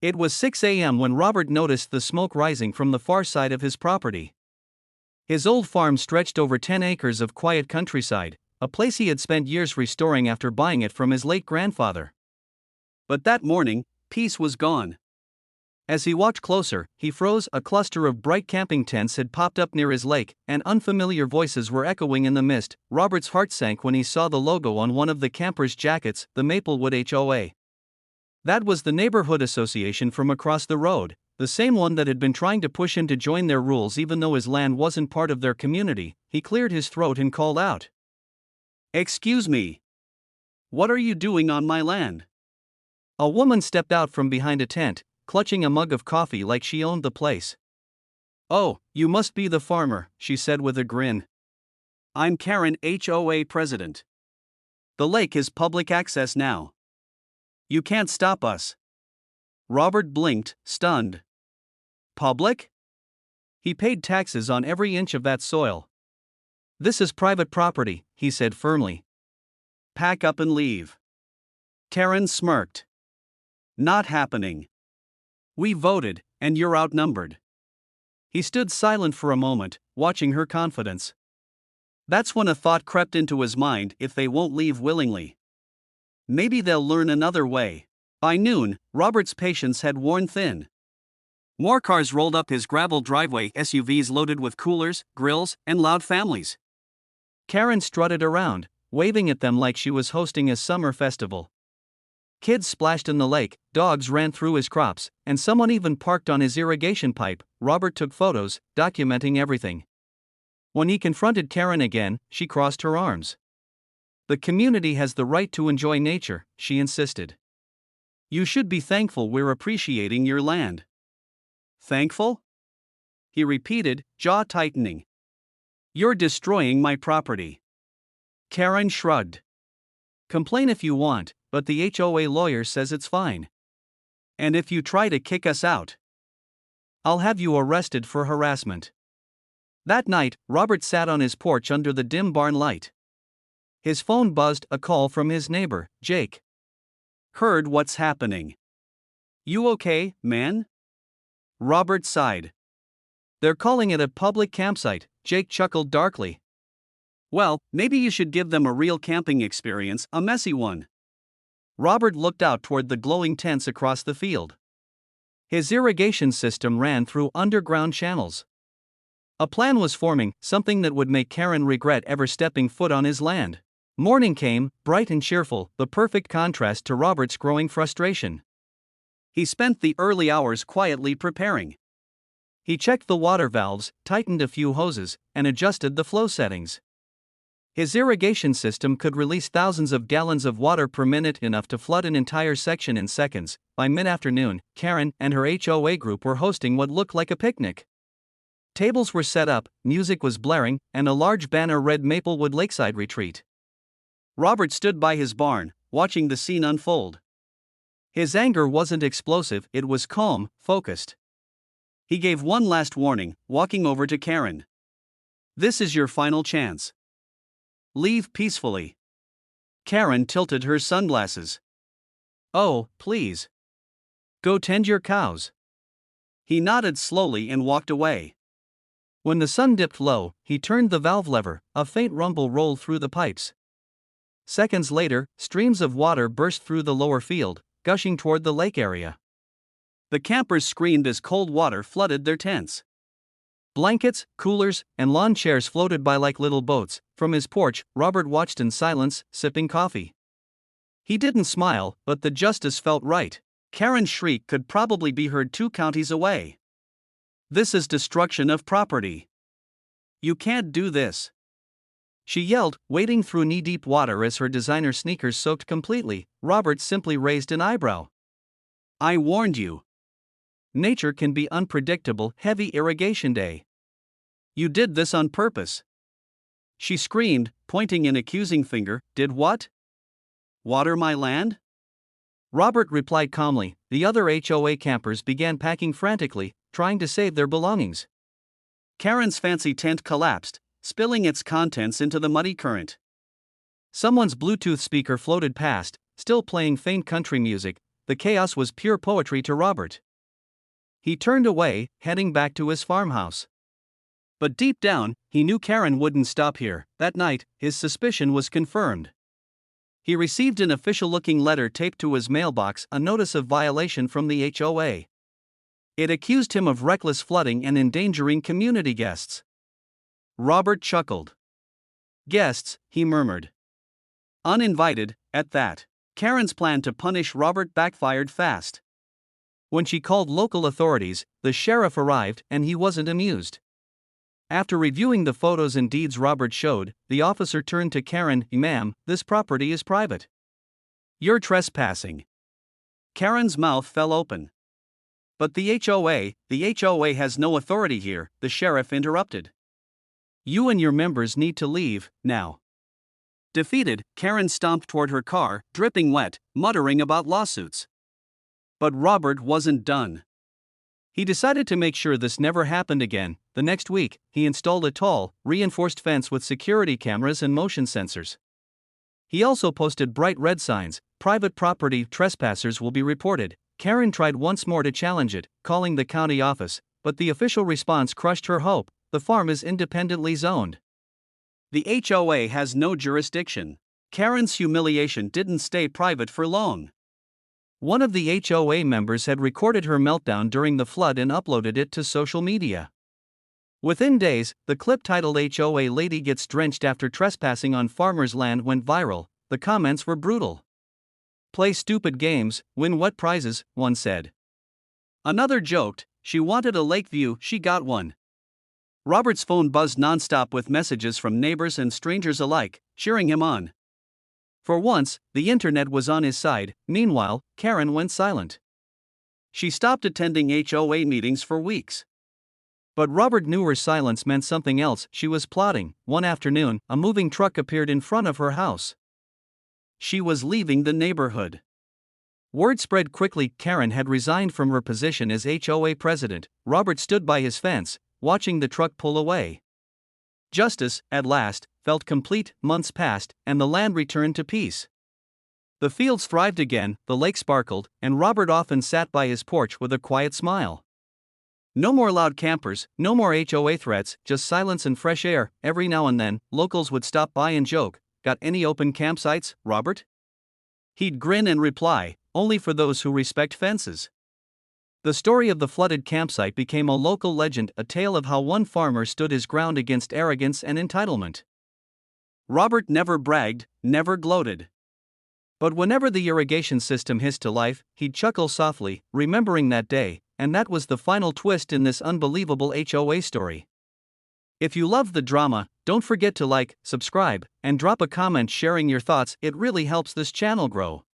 It was 6 a.m. when Robert noticed the smoke rising from the far side of his property. His old farm stretched over 10 acres of quiet countryside, a place he had spent years restoring after buying it from his late grandfather. But that morning, peace was gone. As he walked closer, he froze. A cluster of bright camping tents had popped up near his lake, and unfamiliar voices were echoing in the mist. Robert's heart sank when he saw the logo on one of the campers' jackets, the Maplewood HOA. That was the neighborhood association from across the road, the same one that had been trying to push him to join their rules even though his land wasn't part of their community. He cleared his throat and called out, "Excuse me. What are you doing on my land?" A woman stepped out from behind a tent, clutching a mug of coffee like she owned the place. "Oh, you must be the farmer," she said with a grin. "I'm Karen, HOA president. The lake is public access now. You can't stop us." Robert blinked, stunned. "Public?" He paid taxes on every inch of that soil. "This is private property," he said firmly. "Pack up and leave." Karen smirked. "Not happening. We voted, and you're outnumbered." He stood silent for a moment, watching her confidence. That's when a thought crept into his mind: if they won't leave willingly, maybe they'll learn another way. By noon, Robert's patience had worn thin. More cars rolled up his gravel driveway, SUVs loaded with coolers, grills, and loud families. Karen strutted around, waving at them like she was hosting a summer festival. Kids splashed in the lake, dogs ran through his crops, and someone even parked on his irrigation pipe. Robert took photos, documenting everything. When he confronted Karen again, she crossed her arms. "The community has the right to enjoy nature," she insisted. "You should be thankful we're appreciating your land." "Thankful?" he repeated, jaw tightening. "You're destroying my property." Karen shrugged. "Complain if you want, but the HOA lawyer says it's fine. And if you try to kick us out, I'll have you arrested for harassment." That night, Robert sat on his porch under the dim barn light. His phone buzzed, a call from his neighbor, Jake. "Heard what's happening. You okay, man?" Robert sighed. "They're calling it a public campsite," Jake chuckled darkly. "Well, maybe you should give them a real camping experience, a messy one." Robert looked out toward the glowing tents across the field. His irrigation system ran through underground channels. A plan was forming, something that would make Karen regret ever stepping foot on his land. Morning came, bright and cheerful, the perfect contrast to Robert's growing frustration. He spent the early hours quietly preparing. He checked the water valves, tightened a few hoses, and adjusted the flow settings. His irrigation system could release thousands of gallons of water per minute, enough to flood an entire section in seconds. By mid-afternoon, Karen and her HOA group were hosting what looked like a picnic. Tables were set up, music was blaring, and a large banner read Maplewood Lakeside Retreat. Robert stood by his barn, watching the scene unfold. His anger wasn't explosive, it was calm, focused. He gave one last warning, walking over to Karen. "This is your final chance. Leave peacefully." Karen tilted her sunglasses. "Oh, please. Go tend your cows." He nodded slowly and walked away. When the sun dipped low, he turned the valve lever. A faint rumble rolled through the pipes. Seconds later, streams of water burst through the lower field, gushing toward the lake area. The campers screamed as cold water flooded their tents. Blankets, coolers, and lawn chairs floated by like little boats. From his porch, Robert watched in silence, sipping coffee. He didn't smile, but the justice felt right. Karen's shriek could probably be heard 2 counties away. "This is destruction of property. You can't do this," she yelled, wading through knee-deep water as her designer sneakers soaked completely. Robert simply raised an eyebrow. "I warned you. Nature can be unpredictable. Heavy irrigation day. You did this on purpose." She screamed, pointing an accusing finger. "Did what? Water my land?" Robert replied calmly. The other HOA campers began packing frantically, trying to save their belongings. Karen's fancy tent collapsed, spilling its contents into the muddy current. Someone's Bluetooth speaker floated past, still playing faint country music. the chaos was pure poetry to Robert. He turned away, heading back to his farmhouse. But deep down, he knew Karen wouldn't stop here. That night, his suspicion was confirmed. He received an official-looking letter taped to his mailbox, a notice of violation from the HOA. It accused him of reckless flooding and endangering community guests. Robert chuckled. Guests, he murmured. Uninvited, at that. Karen's plan to punish Robert backfired fast. When she called local authorities, the sheriff arrived and he wasn't amused. After reviewing the photos and deeds Robert showed, the officer turned to Karen. Ma'am, this property is private. You're trespassing. Karen's mouth fell open. But the HOA has no authority here, the sheriff interrupted. You and your members need to leave, now. Defeated, Karen stomped toward her car, dripping wet, muttering about lawsuits. But Robert wasn't done. He decided to make sure this never happened again. The next week, he installed a tall, reinforced fence with security cameras and motion sensors. He also posted bright red signs, private property trespassers will be reported. Karen tried once more to challenge it, calling the county office, but the official response crushed her hope. The farm is independently zoned. The HOA has no jurisdiction. Karen's humiliation didn't stay private for long. One of the HOA members had recorded her meltdown during the flood and uploaded it to social media. Within days, the clip titled "HOA Lady Gets Drenched After Trespassing on Farmer's Land" went viral. The comments were brutal. Play stupid games, win wet prizes, one said. Another joked, she wanted a lake view, she got one. Robert's phone buzzed nonstop with messages from neighbors and strangers alike, cheering him on. For once, the internet was on his side. Meanwhile, Karen went silent. She stopped attending HOA meetings for weeks. But Robert knew her silence meant something else. She was plotting. One afternoon, a moving truck appeared in front of her house. She was leaving the neighborhood. Word spread quickly. Karen had resigned from her position as HOA president. Robert stood by his fence, watching the truck pull away. Justice, at last, felt complete. Months passed, and the land returned to peace. The fields thrived again, the lake sparkled, and Robert often sat by his porch with a quiet smile. No more loud campers, no more HOA threats, just silence and fresh air. Every now and then, locals would stop by and joke, "Got any open campsites, Robert?" He'd grin and reply, "Only for those who respect fences." The story of the flooded campsite became a local legend, a tale of how one farmer stood his ground against arrogance and entitlement. Robert never bragged, never gloated. But whenever the irrigation system hissed to life, he'd chuckle softly, remembering that day, and that was the final twist in this unbelievable HOA story. If you love the drama, don't forget to like, subscribe, and drop a comment sharing your thoughts. It really helps this channel grow.